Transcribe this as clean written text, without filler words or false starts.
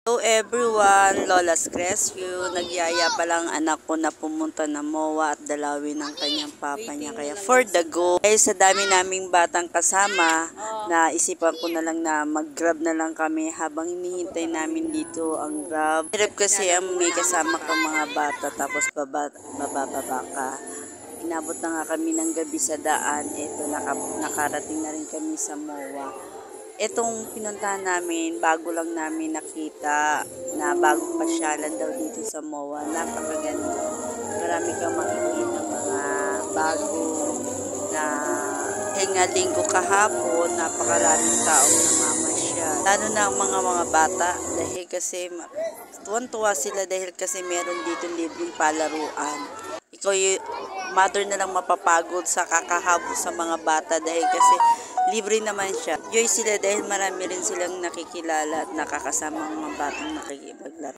Hello everyone, Lola's Rescue. Nagyaya pa lang anak ko na pumunta na MOA at dalawin ng kanyang papa niya. Kaya for the go. Dahil sa dami naming batang kasama, naisipan ko na lang na mag-grab na lang kami habang hinihintay namin dito ang grab. Hirap kasi ang may kasama kang mga bata tapos bababa ka. Inabot na nga kami ng gabi sa daan. Ito, nakarating na rin kami sa MOA. Itong pinuntahan namin, bago lang namin nakita na bagong pasyalan daw dito sa MOA. Napakaganda. Marami kang makikita mga bago na linggo kahapon, napakaraming taong namamasyal. Lalo na ang mga bata dahil kasi tuwan-tuwa sila dahil kasi meron dito libreng palaruan. Ikaw yung mother na lang mapapagod sa kakahabol sa mga bata dahil kasi libre naman siya. Joy sila dahil marami rin silang nakikilala at nakakasama ang mga batang nakikipaglaro.